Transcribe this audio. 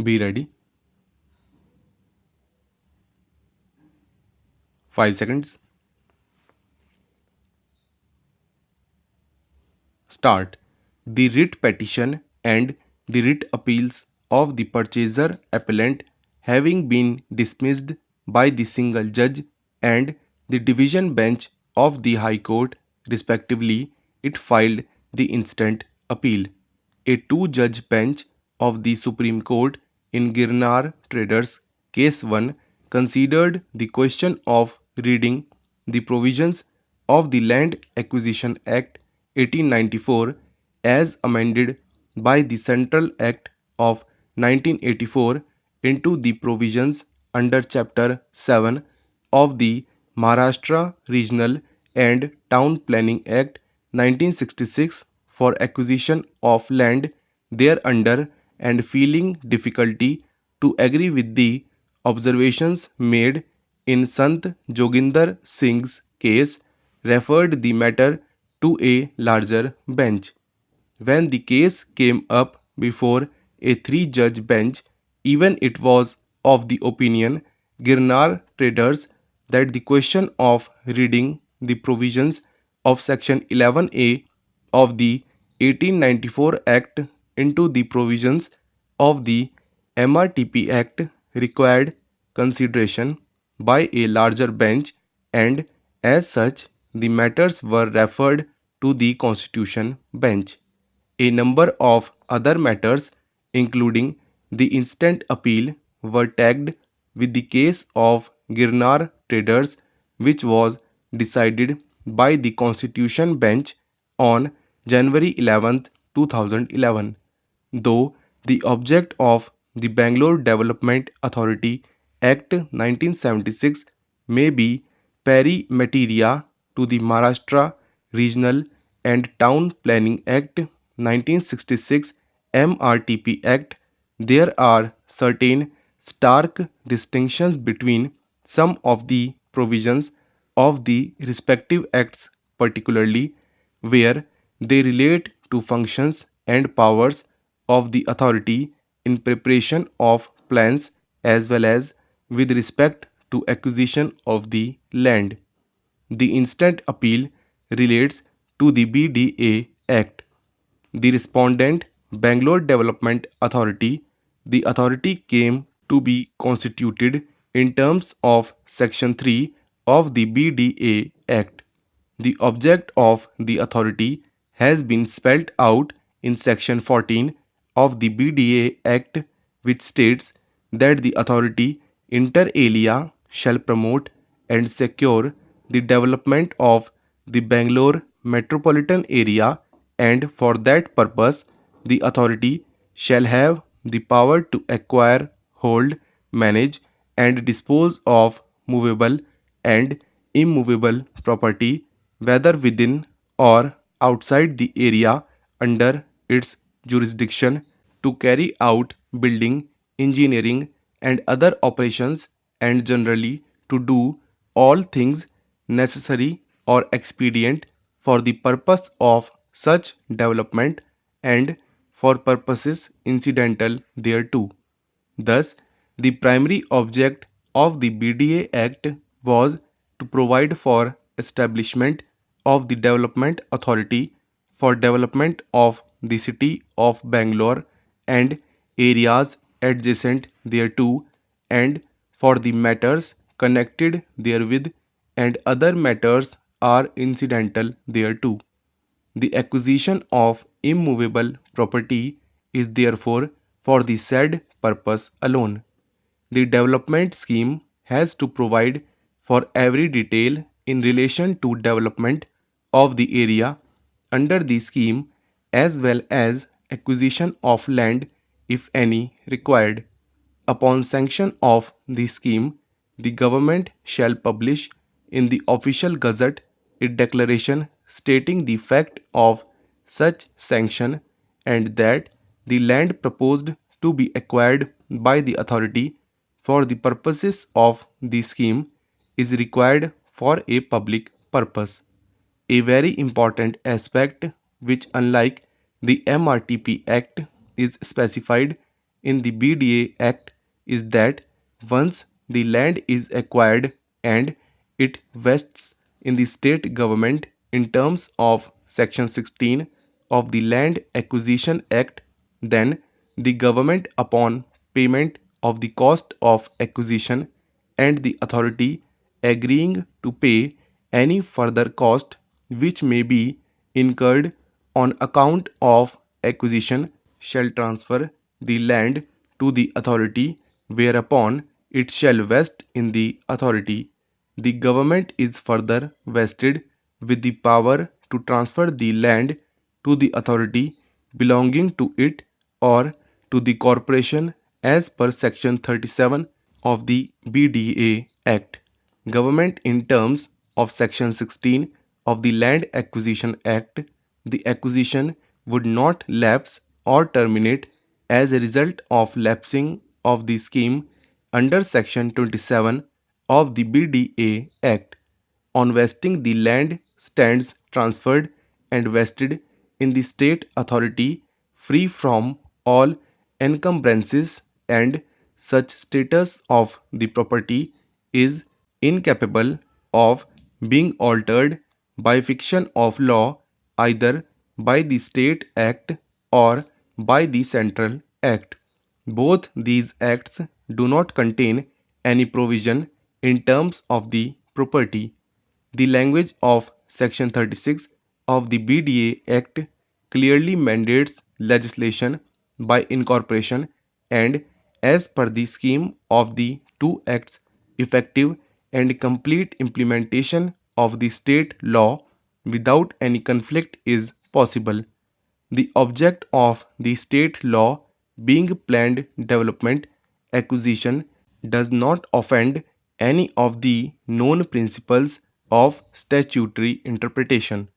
Be ready. 5 seconds. Start. The writ petition and the writ appeals of the purchaser appellant having been dismissed by the single judge and the division bench of the High Court respectively, it filed the instant appeal. A two-judge bench of the Supreme Court in Girnar Traders Case 1 considered the question of reading the provisions of the Land Acquisition Act 1894 as amended by the Central Act of 1984 into the provisions under Chapter 7 of the Maharashtra Regional and Town Planning Act 1966 for acquisition of land thereunder and feeling difficulty to agree with the observations made in Sant Joginder Singh's case, referred the matter to a larger bench. When the case came up before a three-judge bench, even it was of the opinion Girnar traders that the question of reading the provisions of Section 11A of the 1894 Act into the provisions of the MRTP Act required consideration by a larger bench, and as such the matters were referred to the Constitution Bench. A number of other matters, including the instant appeal, were tagged with the case of Girnar Traders, which was decided by the Constitution Bench on January 11, 2011. Though the object of the Bangalore Development Authority Act 1976 may be pari materia to the Maharashtra Regional and Town Planning Act 1966 MRTP Act, there are certain stark distinctions between some of the provisions of the respective acts, particularly where they relate to functions and powers of the authority in preparation of plans as well as with respect to acquisition of the land. The instant appeal relates to the BDA Act. The respondent, Bangalore Development Authority, the authority came to be constituted in terms of Section 3 of the BDA Act. The object of the authority has been spelt out in Section 14 of the BDA Act, which states that the authority inter alia shall promote and secure the development of the Bangalore metropolitan area, and for that purpose the authority shall have the power to acquire, hold, manage, and dispose of movable and immovable property, whether within or outside the area under its jurisdiction, to carry out building, engineering, and other operations, and generally to do all things necessary or expedient for the purpose of such development and for purposes incidental thereto. Thus, the primary object of the BDA Act was to provide for establishment of the Development Authority for development of the city of Bangalore and areas adjacent thereto, and for the matters connected therewith and other matters are incidental thereto. The acquisition of immovable property is therefore for the said purpose alone. The development scheme has to provide for every detail in relation to development of the area under the scheme as well as acquisition of land if any required. Upon sanction of the scheme, the government shall publish in the official gazette a declaration stating the fact of such sanction, and that the land proposed to be acquired by the authority for the purposes of the scheme is required for a public purpose. A very important aspect which, unlike the MRTP Act, is specified in the BDA Act is that once the land is acquired and it vests in the state government in terms of Section 16 of the Land Acquisition Act, then the government, upon payment of the cost of acquisition and the authority agreeing to pay any further cost which may be incurred on account of acquisition, shall transfer the land to the authority, whereupon it shall vest in the authority. The government is further vested with the power to transfer the land to the authority belonging to it or to the corporation as per Section 37 of the BDA Act. Government in terms of Section 16 of the Land Acquisition Act, the acquisition would not lapse or terminate as a result of lapsing of the scheme under Section 27 of the BDA Act. On vesting, the land stands transferred and vested in the state authority, free from all encumbrances, and such status of the property is incapable of being altered by fiction of law, either by the state act or by the central act. Both these acts do not contain any provision in terms of the property. The language of Section 36 of the BDA Act clearly mandates legislation by incorporation and, as per the scheme of the two acts, effective and complete implementation of the state law without any conflict is possible. The object of the state law being planned development acquisition does not offend any of the known principles of statutory interpretation.